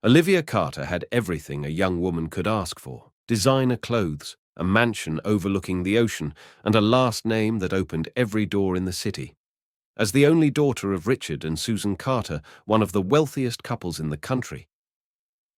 Olivia Carter had everything a young woman could ask for: designer clothes, a mansion overlooking the ocean, and a last name that opened every door in the city. As the only daughter of Richard and Susan Carter, one of the wealthiest couples in the country,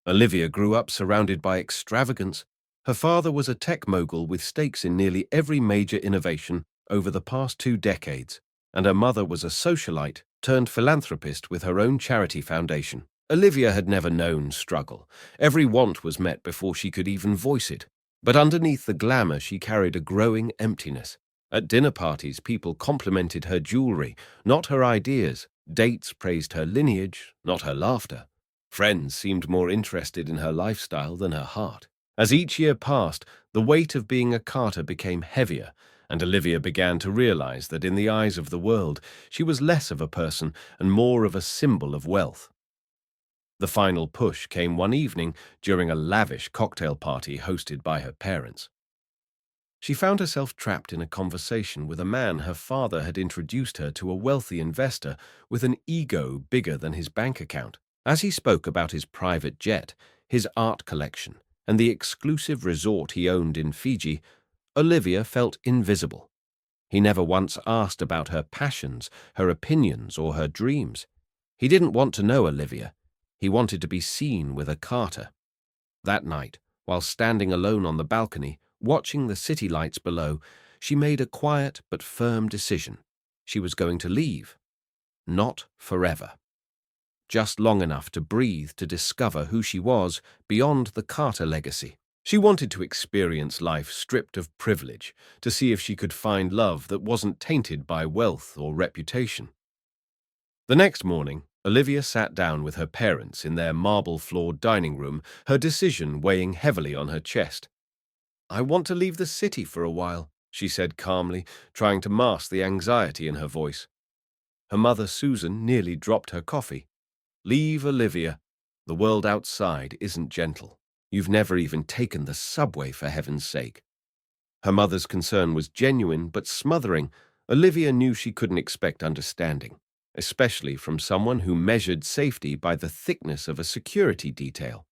Olivia grew up surrounded by extravagance. Her father was a tech mogul with stakes in nearly every major innovation over the past 2 decades, and her mother was a socialite turned philanthropist with her own charity foundation. Olivia had never known struggle. Every want was met before she could even voice it. But underneath the glamour, she carried a growing emptiness. At dinner parties, people complimented her jewelry, not her ideas. Dates praised her lineage, not her laughter. Friends seemed more interested in her lifestyle than her heart. As each year passed, the weight of being a Carter became heavier, and Olivia began to realize that in the eyes of the world, she was less of a person and more of a symbol of wealth. The final push came one evening during a lavish cocktail party hosted by her parents. She found herself trapped in a conversation with a man her father had introduced her to, a wealthy investor with an ego bigger than his bank account. As he spoke about his private jet, his art collection, and the exclusive resort he owned in Fiji, Olivia felt invisible. He never once asked about her passions, her opinions, or her dreams. He didn't want to know Olivia. He wanted to be seen with a Carter. That night, while standing alone on the balcony, watching the city lights below, she made a quiet but firm decision. She was going to leave. Not forever. Just long enough to breathe, to discover who she was beyond the Carter legacy. She wanted to experience life stripped of privilege, to see if she could find love that wasn't tainted by wealth or reputation. The next morning, Olivia sat down with her parents in their marble-floored dining room, her decision weighing heavily on her chest. "I want to leave the city for a while," she said calmly, trying to mask the anxiety in her voice. Her mother, Susan, nearly dropped her coffee. "Leave, Olivia. The world outside isn't gentle. You've never even taken the subway, for heaven's sake." Her mother's concern was genuine but smothering. Olivia knew she couldn't expect understanding, especially from someone who measured safety by the thickness of a security detail.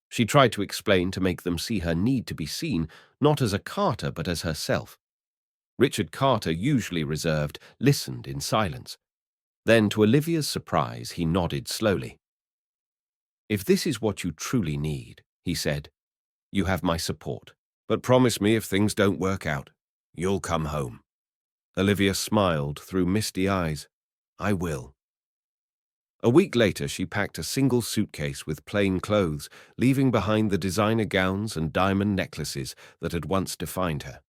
She tried to explain, to make them see her need to be seen, not as a Carter but as herself. Richard Carter, usually reserved, listened in silence. Then, to Olivia's surprise, he nodded slowly. "If this is what you truly need," he said, "you have my support. But promise me, if things don't work out, you'll come home." Olivia smiled through misty eyes. "I will." A week later, she packed a single suitcase with plain clothes, leaving behind the designer gowns and diamond necklaces that had once defined her.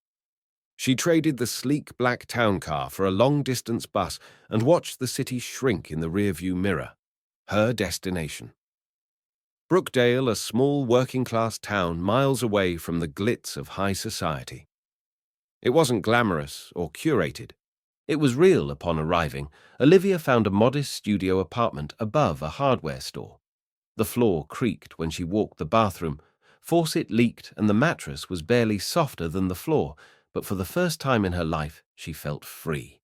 She traded the sleek black town car for a long-distance bus and watched the city shrink in the rearview mirror. Her destination. Brookdale, a small working-class town miles away from the glitz of high society. It wasn't glamorous or curated. It was real. Upon arriving, Olivia found a modest studio apartment above a hardware store. The floor creaked when she walked the bathroom. Faucet leaked and the mattress was barely softer than the floor, but for the first time in her life, she felt free.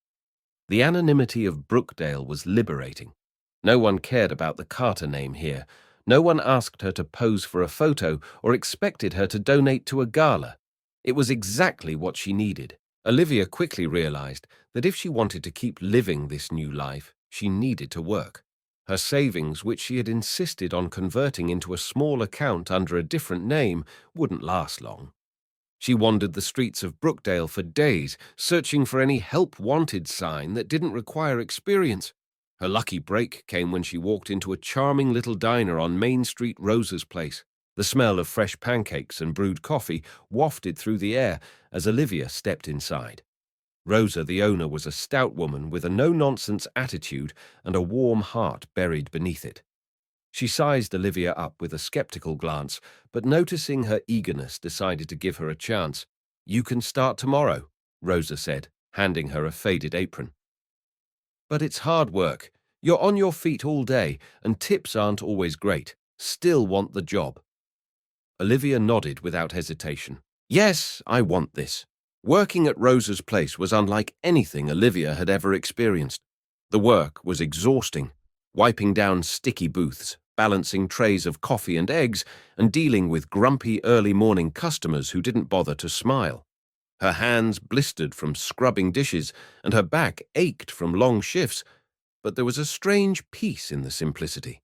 The anonymity of Brookdale was liberating. No one cared about the Carter name here. No one asked her to pose for a photo or expected her to donate to a gala. It was exactly what she needed. Olivia quickly realized that if she wanted to keep living this new life, she needed to work. Her savings, which she had insisted on converting into a small account under a different name, wouldn't last long. She wandered the streets of Brookdale for days, searching for any help wanted sign that didn't require experience. Her lucky break came when she walked into a charming little diner on Main Street, Rosa's place. The smell of fresh pancakes and brewed coffee wafted through the air as Olivia stepped inside. Rosa, the owner, was a stout woman with a no-nonsense attitude and a warm heart buried beneath it. She sized Olivia up with a skeptical glance, but noticing her eagerness, decided to give her a chance. "You can start tomorrow," Rosa said, handing her a faded apron. "But it's hard work. You're on your feet all day, and tips aren't always great. Still want the job?" Olivia nodded without hesitation. "Yes, I want this." Working at Rosa's place was unlike anything Olivia had ever experienced. The work was exhausting. Wiping down sticky booths, balancing trays of coffee and eggs and dealing with grumpy early morning customers who didn't bother to smile. Her hands blistered from scrubbing dishes and her back ached from long shifts, but there was a strange peace in the simplicity.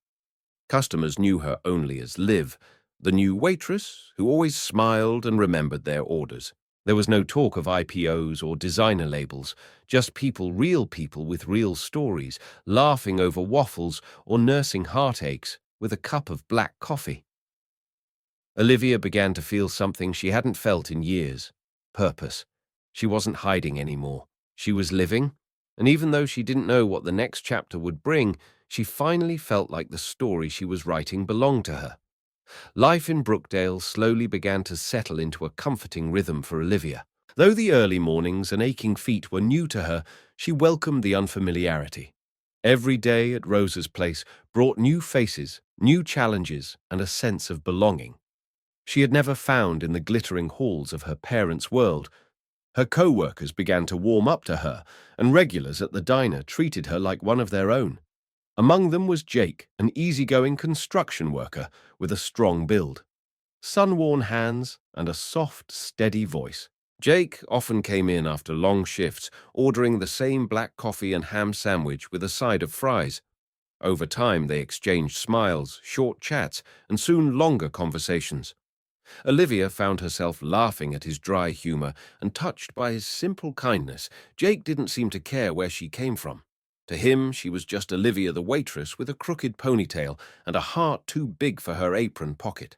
Customers knew her only as Liv, the new waitress who always smiled and remembered their orders. There was no talk of IPOs or designer labels, just people, real people with real stories, laughing over waffles or nursing heartaches with a cup of black coffee. Olivia began to feel something she hadn't felt in years: purpose. She wasn't hiding anymore. She was living, and even though she didn't know what the next chapter would bring, she finally felt like the story she was writing belonged to her. Life in Brookdale slowly began to settle into a comforting rhythm for Olivia. Though the early mornings and aching feet were new to her, she welcomed the unfamiliarity. Every day at Rosa's place brought new faces, new challenges, and a sense of belonging she had never found in the glittering halls of her parents' world. Her co-workers began to warm up to her, and regulars at the diner treated her like one of their own. Among them was Jake, an easygoing construction worker with a strong build, sun-worn hands, and a soft, steady voice. Jake often came in after long shifts, ordering the same black coffee and ham sandwich with a side of fries. Over time, they exchanged smiles, short chats, and soon longer conversations. Olivia found herself laughing at his dry humor and touched by his simple kindness. Jake didn't seem to care where she came from. To him, she was just Olivia the waitress with a crooked ponytail and a heart too big for her apron pocket.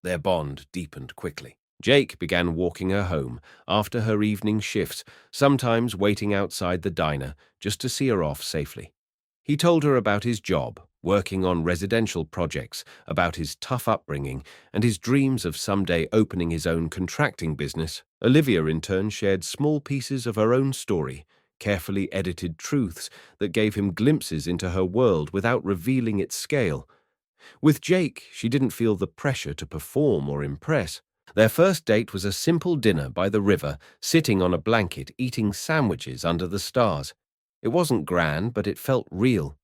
Their bond deepened quickly. Jake began walking her home after her evening shifts, sometimes waiting outside the diner just to see her off safely. He told her about his job, working on residential projects, about his tough upbringing, and his dreams of someday opening his own contracting business. Olivia, in turn, shared small pieces of her own story, carefully edited truths that gave him glimpses into her world without revealing its scale. With Jake, she didn't feel the pressure to perform or impress. Their first date was a simple dinner by the river, sitting on a blanket, eating sandwiches under the stars. It wasn't grand, but it felt real.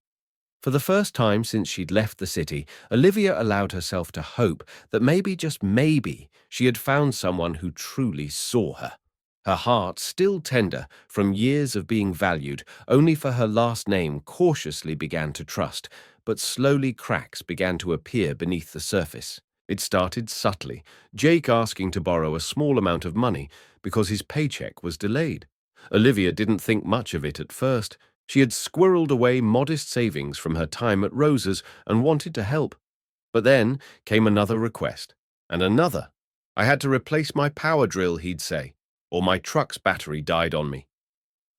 For the first time since she'd left the city, Olivia allowed herself to hope that maybe, just maybe, she had found someone who truly saw her. Her heart still tender from years of being valued, only for her last name cautiously began to trust, but slowly cracks began to appear beneath the surface. It started subtly, Jake asking to borrow a small amount of money because his paycheck was delayed. Olivia didn't think much of it at first. She had squirreled away modest savings from her time at Rosa's and wanted to help. But then came another request, and another. I had to replace my power drill, he'd say, or my truck's battery died on me.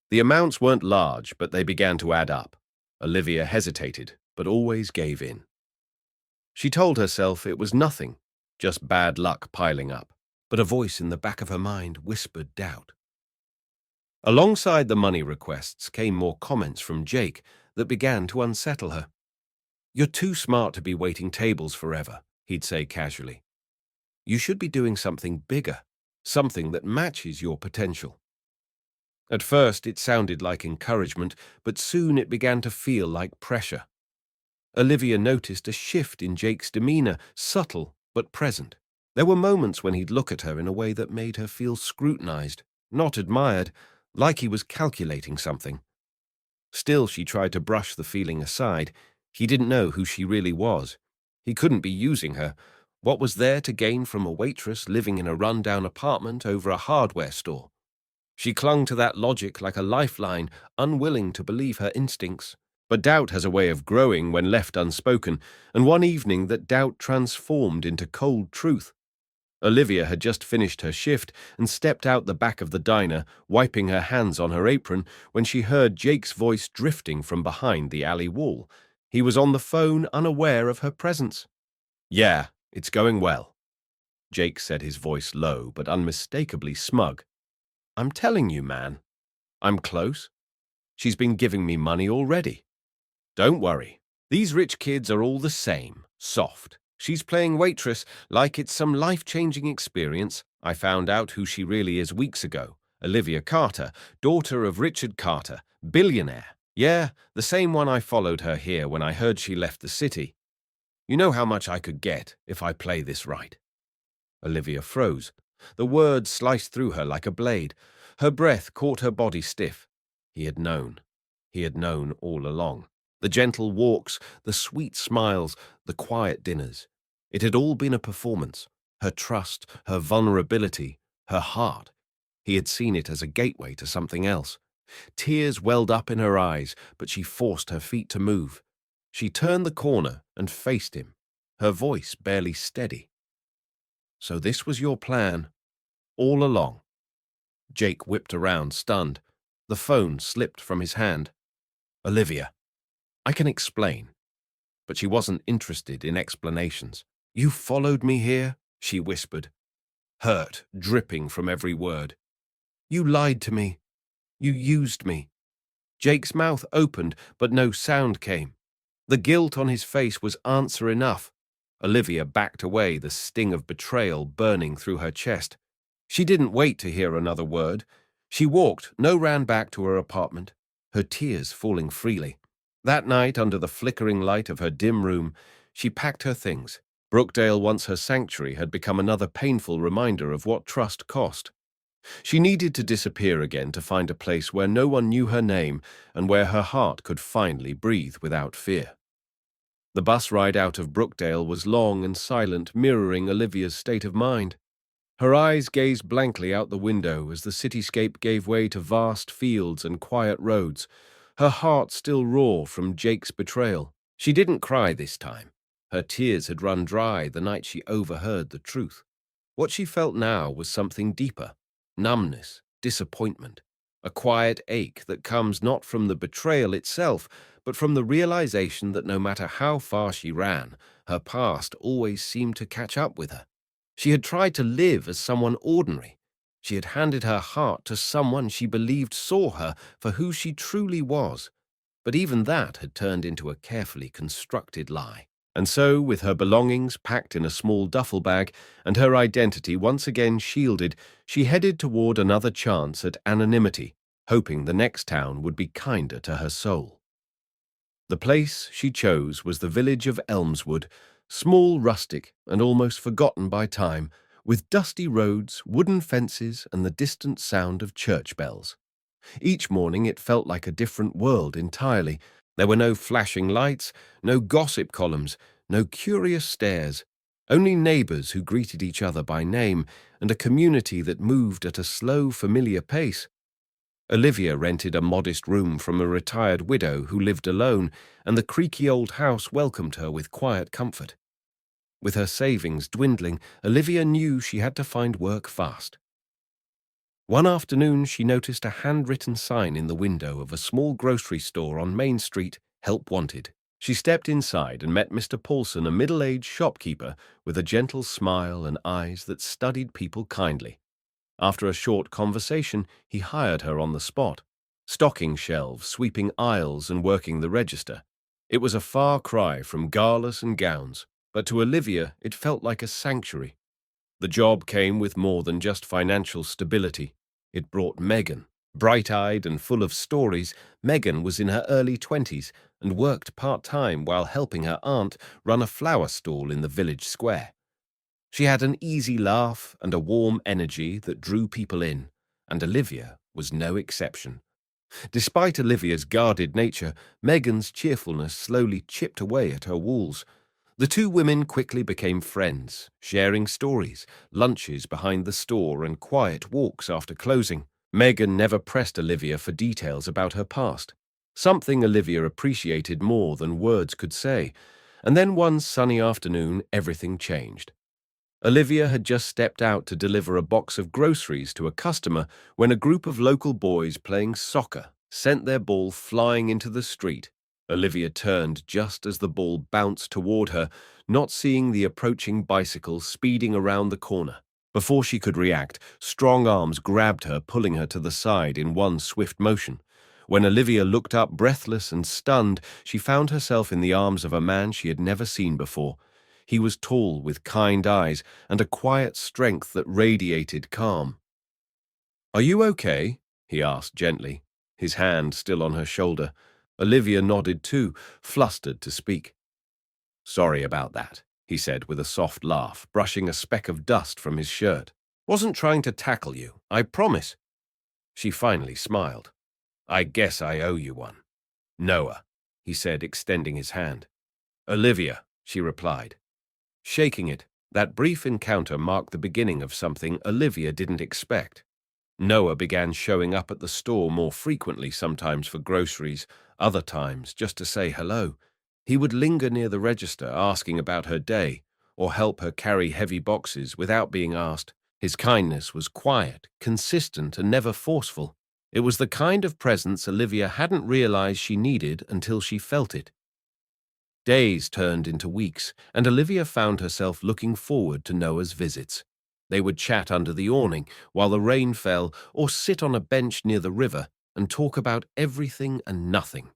The amounts weren't large, but they began to add up. Olivia hesitated, but always gave in. She told herself it was nothing, just bad luck piling up, but a voice in the back of her mind whispered doubt. Alongside the money requests came more comments from Jake that began to unsettle her. "You're too smart to be waiting tables forever," he'd say casually. "You should be doing something bigger, something that matches your potential." At first it sounded like encouragement, but soon it began to feel like pressure. Olivia noticed a shift in Jake's demeanor, subtle but present. There were moments when he'd look at her in a way that made her feel scrutinized, not admired, like he was calculating something. Still, she tried to brush the feeling aside. He didn't know who she really was. He couldn't be using her. What was there to gain from a waitress living in a run-down apartment over a hardware store? She clung to that logic like a lifeline, unwilling to believe her instincts. But doubt has a way of growing when left unspoken, and one evening that doubt transformed into cold truth. Olivia had just finished her shift and stepped out the back of the diner, wiping her hands on her apron, when she heard Jake's voice drifting from behind the alley wall. He was on the phone, unaware of her presence. "Yeah, it's going well," Jake said, his voice low but unmistakably smug. "I'm telling you, man. I'm close. She's been giving me money already. Don't worry. These rich kids are all the same, soft. She's playing waitress like it's some life-changing experience. I found out who she really is weeks ago. Olivia Carter, daughter of Richard Carter, billionaire. Yeah, the same one. I followed her here when I heard she left the city. You know how much I could get if I play this right." Olivia froze. The words sliced through her like a blade. Her breath caught her body stiff. He had known. He had known all along. The gentle walks, the sweet smiles, the quiet dinners. It had all been a performance. Her trust, her vulnerability, her heart. He had seen it as a gateway to something else. Tears welled up in her eyes, but she forced her feet to move. She turned the corner and faced him, her voice barely steady. "So this was your plan, all along?" Jake whipped around, stunned. The phone slipped from his hand. "Olivia, I can explain." But she wasn't interested in explanations. "You followed me here?" she whispered, hurt dripping from every word. "You lied to me. You used me." Jake's mouth opened, but no sound came. The guilt on his face was answer enough. Olivia backed away, the sting of betrayal burning through her chest. She didn't wait to hear another word. She walked, no ran back to her apartment, her tears falling freely. That night, under the flickering light of her dim room, she packed her things. Brookdale, once her sanctuary, had become another painful reminder of what trust cost. She needed to disappear again to find a place where no one knew her name and where her heart could finally breathe without fear. The bus ride out of Brookdale was long and silent, mirroring Olivia's state of mind. Her eyes gazed blankly out the window as the cityscape gave way to vast fields and quiet roads, her heart still raw from Jake's betrayal. She didn't cry this time. Her tears had run dry the night she overheard the truth. What she felt now was something deeper: numbness, disappointment, a quiet ache that comes not from the betrayal itself, but from the realization that no matter how far she ran, her past always seemed to catch up with her. She had tried to live as someone ordinary. She had handed her heart to someone she believed saw her for who she truly was. But even that had turned into a carefully constructed lie. And so, with her belongings packed in a small duffel bag and her identity once again shielded, she headed toward another chance at anonymity, hoping the next town would be kinder to her soul. The place she chose was the village of Elmswood, small, rustic, and almost forgotten by time, with dusty roads, wooden fences, and the distant sound of church bells. Each morning it felt like a different world entirely. There were no flashing lights, no gossip columns, no curious stares, only neighbors who greeted each other by name, and a community that moved at a slow, familiar pace. Olivia rented a modest room from a retired widow who lived alone, and the creaky old house welcomed her with quiet comfort. With her savings dwindling, Olivia knew she had to find work fast. One afternoon, she noticed a handwritten sign in the window of a small grocery store on Main Street, "Help Wanted." She stepped inside and met Mr. Paulson, a middle-aged shopkeeper with a gentle smile and eyes that studied people kindly. After a short conversation, he hired her on the spot, stocking shelves, sweeping aisles, and working the register. It was a far cry from galas and gowns, but to Olivia it felt like a sanctuary. The job came with more than just financial stability. It brought Megan. Bright-eyed and full of stories, Megan was in her early 20s and worked part-time while helping her aunt run a flower stall in the village square. She had an easy laugh and a warm energy that drew people in, and Olivia was no exception. Despite Olivia's guarded nature, Megan's cheerfulness slowly chipped away at her walls. The two women quickly became friends, sharing stories, lunches behind the store, and quiet walks after closing. Megan never pressed Olivia for details about her past, something Olivia appreciated more than words could say. And then one sunny afternoon, everything changed. Olivia had just stepped out to deliver a box of groceries to a customer when a group of local boys playing soccer sent their ball flying into the street. Olivia turned just as the ball bounced toward her, not seeing the approaching bicycle speeding around the corner. Before she could react, strong arms grabbed her, pulling her to the side in one swift motion. When Olivia looked up, breathless and stunned, she found herself in the arms of a man she had never seen before. He was tall, with kind eyes, and a quiet strength that radiated calm. "Are you okay?" he asked gently, his hand still on her shoulder. Olivia nodded too, flustered to speak. Sorry about that, he said with a soft laugh, brushing a speck of dust from his shirt. Wasn't trying to tackle you, I promise. She finally smiled. I guess I owe you one. Noah, he said, extending his hand. Olivia, she replied. Shaking it, that brief encounter marked the beginning of something Olivia didn't expect. Noah began showing up at the store more frequently, sometimes for groceries, other times just to say hello. He would linger near the register asking about her day, or help her carry heavy boxes without being asked. His kindness was quiet, consistent, and never forceful. It was the kind of presence Olivia hadn't realized she needed until she felt it. Days turned into weeks, and Olivia found herself looking forward to Noah's visits. They would chat under the awning while the rain fell, or sit on a bench near the river and talk about everything and nothing.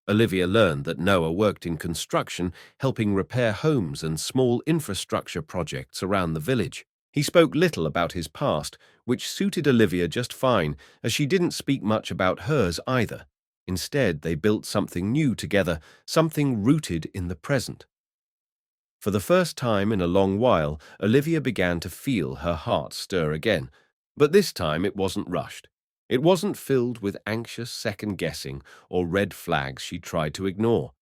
Olivia learned that Noah worked in construction, helping repair homes and small infrastructure projects around the village. He spoke little about his past, which suited Olivia just fine, as she didn't speak much about hers either. Instead, they built something new together, something rooted in the present. For the first time in a long while, Olivia began to feel her heart stir again. But this time it wasn't rushed. It wasn't filled with anxious second-guessing or red flags she tried to ignore.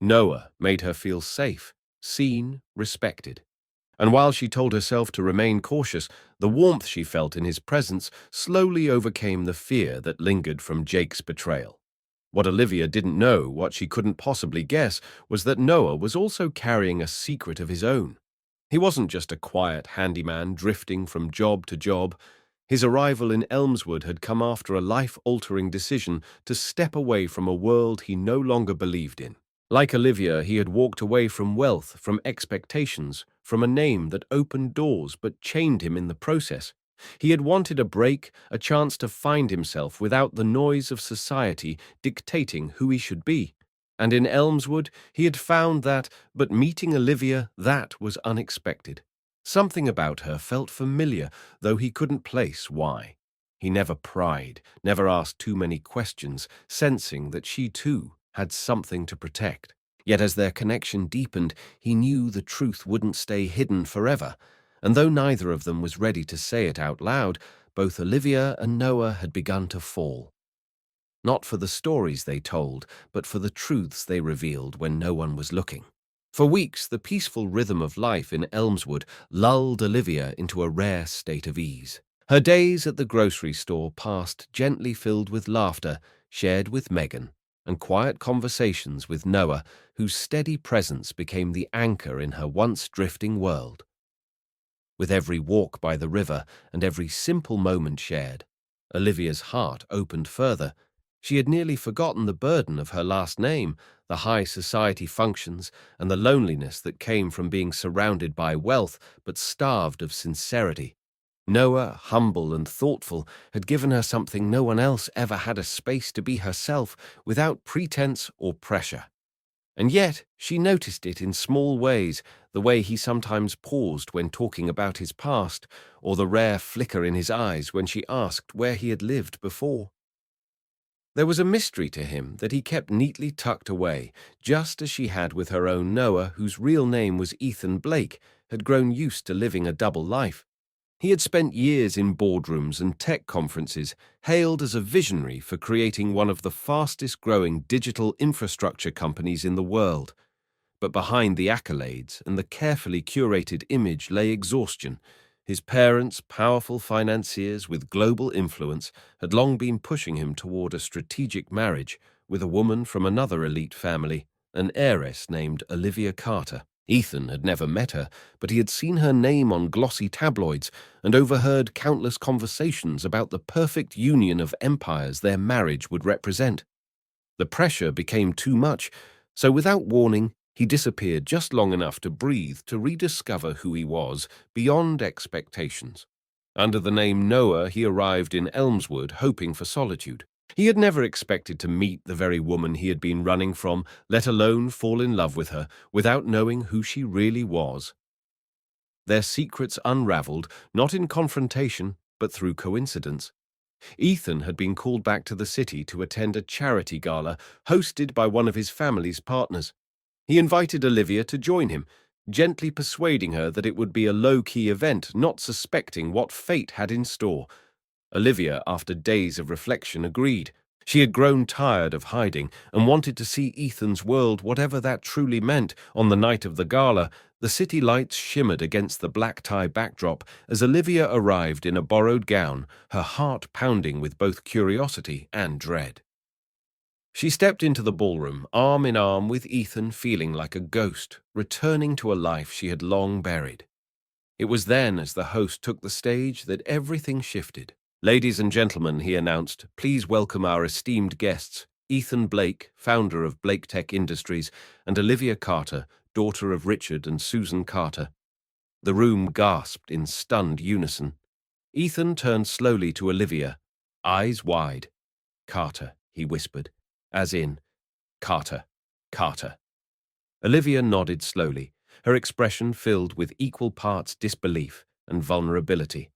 Noah made her feel safe, seen, respected. And while she told herself to remain cautious, the warmth she felt in his presence slowly overcame the fear that lingered from Jake's betrayal. What Olivia didn't know, what she couldn't possibly guess, was that Noah was also carrying a secret of his own. He wasn't just a quiet handyman drifting from job to job. His arrival in Elmswood had come after a life-altering decision to step away from a world he no longer believed in. Like Olivia, he had walked away from wealth, from expectations, from a name that opened doors but chained him in the process. He had wanted a break, a chance to find himself without the noise of society dictating who he should be. And in Elmswood, he had found that, but meeting Olivia, that was unexpected. Something about her felt familiar, though he couldn't place why. He never pried, never asked too many questions, sensing that she too had something to protect. Yet as their connection deepened, he knew the truth wouldn't stay hidden forever. And though neither of them was ready to say it out loud, both Olivia and Noah had begun to fall. Not for the stories they told, but for the truths they revealed when no one was looking. For weeks, the peaceful rhythm of life in Elmswood lulled Olivia into a rare state of ease. Her days at the grocery store passed gently filled with laughter, shared with Megan, and quiet conversations with Noah, whose steady presence became the anchor in her once drifting world. With every walk by the river and every simple moment shared, Olivia's heart opened further. She had nearly forgotten the burden of her last name, the high society functions, and the loneliness that came from being surrounded by wealth but starved of sincerity. Noah, humble and thoughtful, had given her something no one else ever had, a space to be herself without pretense or pressure. And yet she noticed it in small ways, the way he sometimes paused when talking about his past, or the rare flicker in his eyes when she asked where he had lived before. There was a mystery to him that he kept neatly tucked away, just as she had with her own Noah, whose real name was Ethan Blake, had grown used to living a double life. He had spent years in boardrooms and tech conferences, hailed as a visionary for creating one of the fastest-growing digital infrastructure companies in the world. But behind the accolades and the carefully curated image lay exhaustion. His parents, powerful financiers with global influence, had long been pushing him toward a strategic marriage with a woman from another elite family, an heiress named Olivia Carter. Ethan had never met her, but he had seen her name on glossy tabloids and overheard countless conversations about the perfect union of empires their marriage would represent. The pressure became too much, so without warning, he disappeared just long enough to breathe, to rediscover who he was beyond expectations. Under the name Noah, he arrived in Elmswood, hoping for solitude. He had never expected to meet the very woman he had been running from, let alone fall in love with her, without knowing who she really was. Their secrets unraveled, not in confrontation, but through coincidence. Ethan had been called back to the city to attend a charity gala hosted by one of his family's partners. He invited Olivia to join him, gently persuading her that it would be a low-key event, not suspecting what fate had in store. Olivia, after days of reflection, agreed. She had grown tired of hiding and wanted to see Ethan's world, whatever that truly meant. On the night of the gala, the city lights shimmered against the black tie backdrop as Olivia arrived in a borrowed gown, her heart pounding with both curiosity and dread. She stepped into the ballroom, arm in arm with Ethan, feeling like a ghost, returning to a life she had long buried. It was then, as the host took the stage, that everything shifted. "Ladies and gentlemen," he announced, "please welcome our esteemed guests, Ethan Blake, founder of Blake Tech Industries, and Olivia Carter, daughter of Richard and Susan Carter." The room gasped in stunned unison. Ethan turned slowly to Olivia, eyes wide. "Carter," he whispered, as in, "Carter, Carter." Olivia nodded slowly, her expression filled with equal parts disbelief and vulnerability.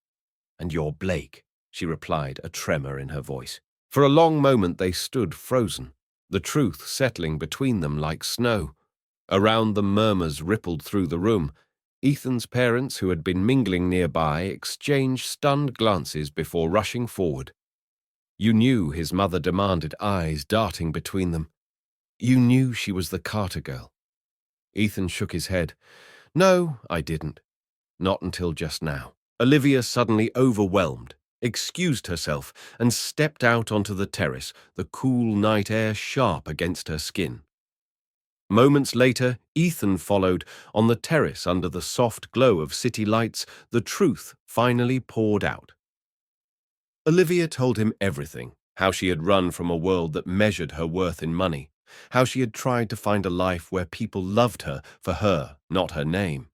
"And you're Blake," she replied, a tremor in her voice. For a long moment they stood frozen, the truth settling between them like snow. Around them murmurs rippled through the room. Ethan's parents, who had been mingling nearby, exchanged stunned glances before rushing forward. "You knew," his mother demanded, eyes darting between them. "You knew she was the Carter girl." Ethan shook his head. "No, I didn't. Not until just now." Olivia, suddenly overwhelmed, excused herself and stepped out onto the terrace, the cool night air sharp against her skin. Moments later, Ethan followed. On the terrace, under the soft glow of city lights, the truth finally poured out. Olivia told him everything, how she had run from a world that measured her worth in money, how she had tried to find a life where people loved her for her, not her name.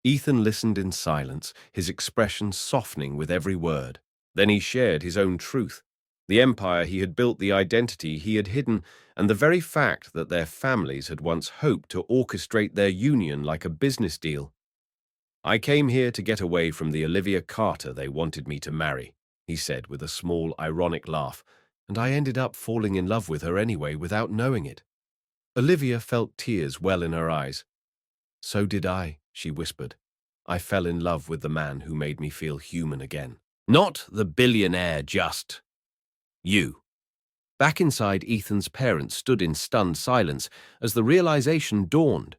Ethan listened in silence, his expression softening with every word. Then he shared his own truth, the empire he had built, the identity he had hidden, and the very fact that their families had once hoped to orchestrate their union like a business deal. "I came here to get away from the Olivia Carter they wanted me to marry," he said with a small, ironic laugh, "and I ended up falling in love with her anyway without knowing it." Olivia felt tears well in her eyes. "So did I," she whispered. "I fell in love with the man who made me feel human again. Not the billionaire, just you." Back inside, Ethan's parents stood in stunned silence as the realization dawned.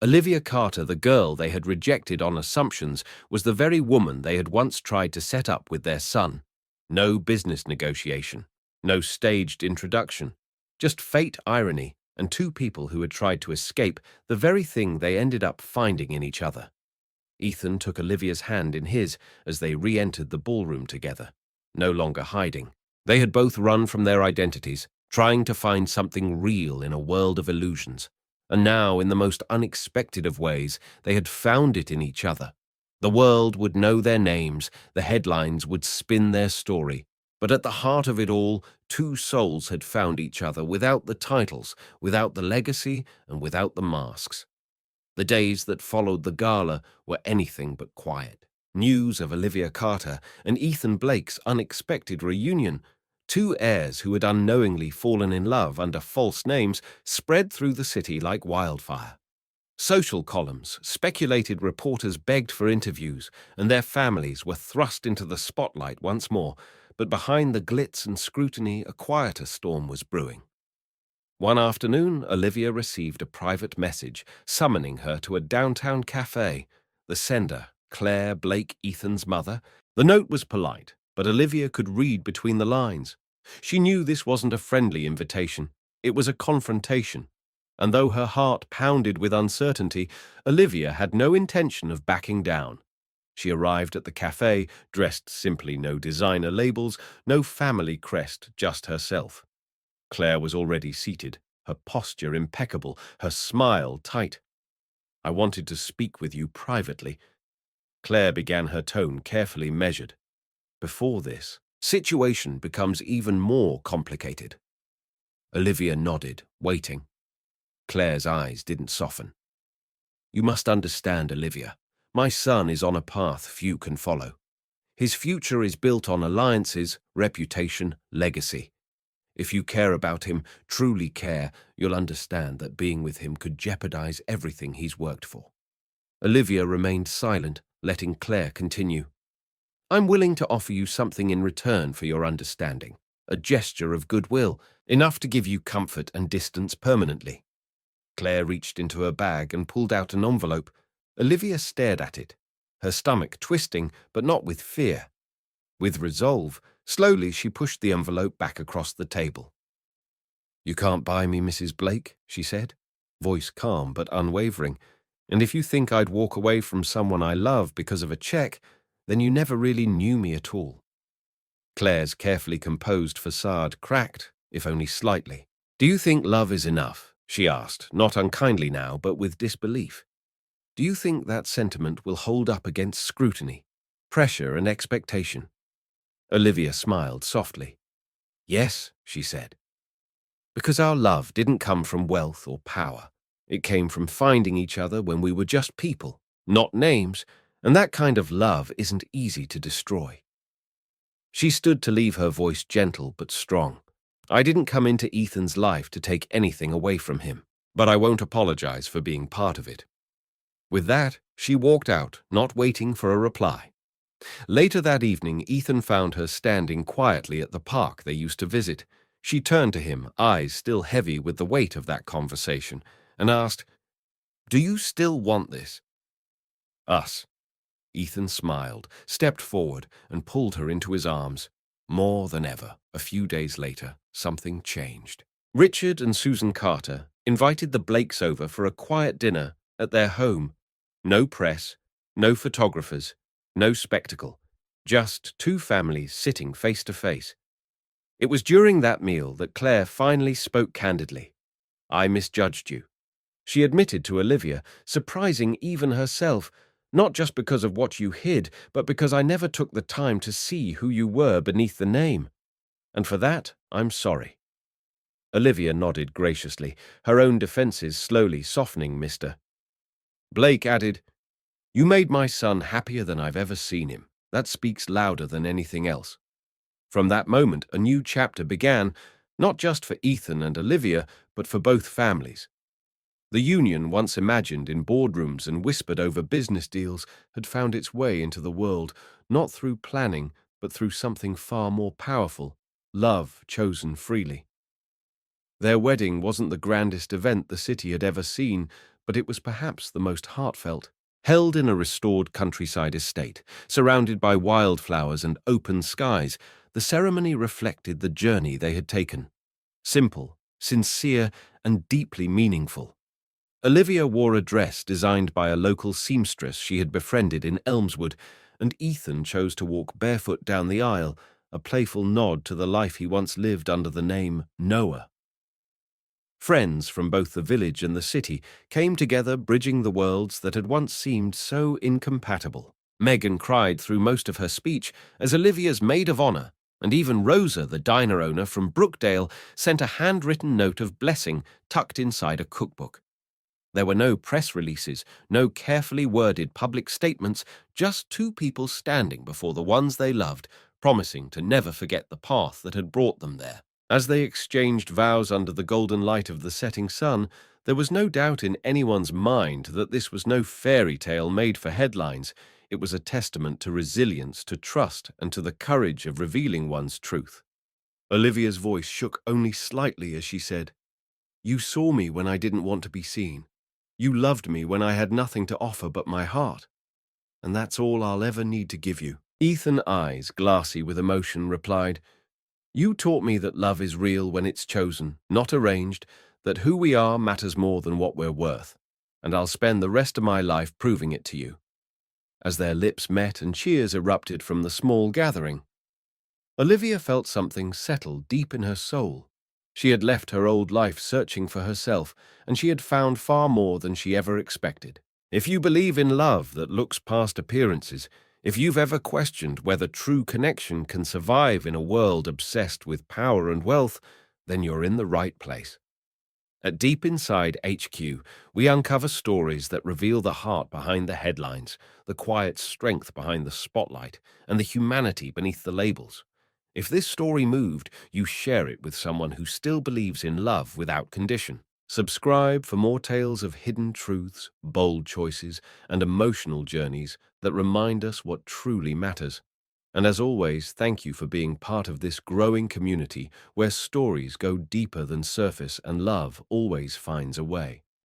Olivia Carter, the girl they had rejected on assumptions, was the very woman they had once tried to set up with their son. No business negotiation, no staged introduction, just fate, irony, and two people who had tried to escape the very thing they ended up finding in each other. Ethan took Olivia's hand in his as they re-entered the ballroom together, no longer hiding. They had both run from their identities, trying to find something real in a world of illusions. And now, in the most unexpected of ways, they had found it in each other. The world would know their names, the headlines would spin their story. But at the heart of it all, two souls had found each other without the titles, without the legacy, and without the masks. The days that followed the gala were anything but quiet. News of Olivia Carter and Ethan Blake's unexpected reunion, two heirs who had unknowingly fallen in love under false names, spread through the city like wildfire. Social columns, speculated reporters begged for interviews, and their families were thrust into the spotlight once more, but behind the glitz and scrutiny a quieter storm was brewing. One afternoon, Olivia received a private message summoning her to a downtown cafe. The sender, Claire Blake, Ethan's mother. The note was polite, but Olivia could read between the lines. She knew this wasn't a friendly invitation. It was a confrontation. And though her heart pounded with uncertainty, Olivia had no intention of backing down. She arrived at the cafe, dressed simply, no designer labels, no family crest, just herself. Claire was already seated, her posture impeccable, her smile tight. "I wanted to speak with you privately." Claire began, her tone carefully measured. "Before this situation becomes even more complicated." Olivia nodded, waiting. Claire's eyes didn't soften. "You must understand, Olivia. My son is on a path few can follow. His future is built on alliances, reputation, legacy. If you care about him, truly care, you'll understand that being with him could jeopardize everything he's worked for. Olivia remained silent, letting Claire continue. I'm willing to offer you something in return for your understanding, a gesture of goodwill, enough to give you comfort and distance permanently. Claire reached into her bag and pulled out an envelope. Olivia stared at it, her stomach twisting, but not with fear. With resolve, slowly she pushed the envelope back across the table. You can't buy me, Mrs. Blake, she said, voice calm but unwavering. And if you think I'd walk away from someone I love because of a check, then you never really knew me at all. Claire's carefully composed facade cracked, if only slightly. Do you think love is enough? She asked, not unkindly now, but with disbelief. Do you think that sentiment will hold up against scrutiny, pressure and expectation? Olivia smiled softly. Yes, she said. Because our love didn't come from wealth or power. It came from finding each other when we were just people, not names, and that kind of love isn't easy to destroy. She stood to leave, her voice gentle but strong. I didn't come into Ethan's life to take anything away from him, but I won't apologize for being part of it. With that, she walked out, not waiting for a reply. Later that evening, Ethan found her standing quietly at the park they used to visit. She turned to him, eyes still heavy with the weight of that conversation, and asked, Do you still want this? Us. Ethan smiled, stepped forward, and pulled her into his arms. More than ever, a few days later, something changed. Richard and Susan Carter invited the Blakes over for a quiet dinner at their home. No press, no photographers, no spectacle, just two families sitting face to face. It was during that meal that Claire finally spoke candidly. I misjudged you. She admitted to Olivia, surprising even herself, not just because of what you hid, but because I never took the time to see who you were beneath the name. And for that, I'm sorry. Olivia nodded graciously, her own defenses slowly softening Mr. Blake added, You made my son happier than I've ever seen him. That speaks louder than anything else. From that moment, a new chapter began, not just for Ethan and Olivia, but for both families. The union, once imagined in boardrooms and whispered over business deals, had found its way into the world, not through planning, but through something far more powerful, love chosen freely. Their wedding wasn't the grandest event the city had ever seen, but it was perhaps the most heartfelt. Held in a restored countryside estate, surrounded by wildflowers and open skies, the ceremony reflected the journey they had taken. Simple, sincere, and deeply meaningful. Olivia wore a dress designed by a local seamstress she had befriended in Elmswood, and Ethan chose to walk barefoot down the aisle, a playful nod to the life he once lived under the name Noah. Friends from both the village and the city came together, bridging the worlds that had once seemed so incompatible. Megan cried through most of her speech as Olivia's maid of honor, and even Rosa, the diner owner from Brookdale, sent a handwritten note of blessing tucked inside a cookbook. There were no press releases, no carefully worded public statements, just two people standing before the ones they loved, promising to never forget the path that had brought them there. As they exchanged vows under the golden light of the setting sun, there was no doubt in anyone's mind that this was no fairy tale made for headlines. It was a testament to resilience, to trust, and to the courage of revealing one's truth. Olivia's voice shook only slightly as she said, You saw me when I didn't want to be seen. You loved me when I had nothing to offer but my heart. And that's all I'll ever need to give you. Ethan's eyes, glassy with emotion, replied, You taught me that love is real when it's chosen, not arranged, that who we are matters more than what we're worth, and I'll spend the rest of my life proving it to you. As their lips met and cheers erupted from the small gathering, Olivia felt something settle deep in her soul. She had left her old life searching for herself, and she had found far more than she ever expected. If you believe in love that looks past appearances, if you've ever questioned whether true connection can survive in a world obsessed with power and wealth, then you're in the right place. At Deep Inside HQ, we uncover stories that reveal the heart behind the headlines, the quiet strength behind the spotlight, and the humanity beneath the labels. If this story moved, you share it with someone who still believes in love without condition. Subscribe for more tales of hidden truths, bold choices, and emotional journeys that remind us what truly matters. And as always, thank you for being part of this growing community where stories go deeper than surface and love always finds a way.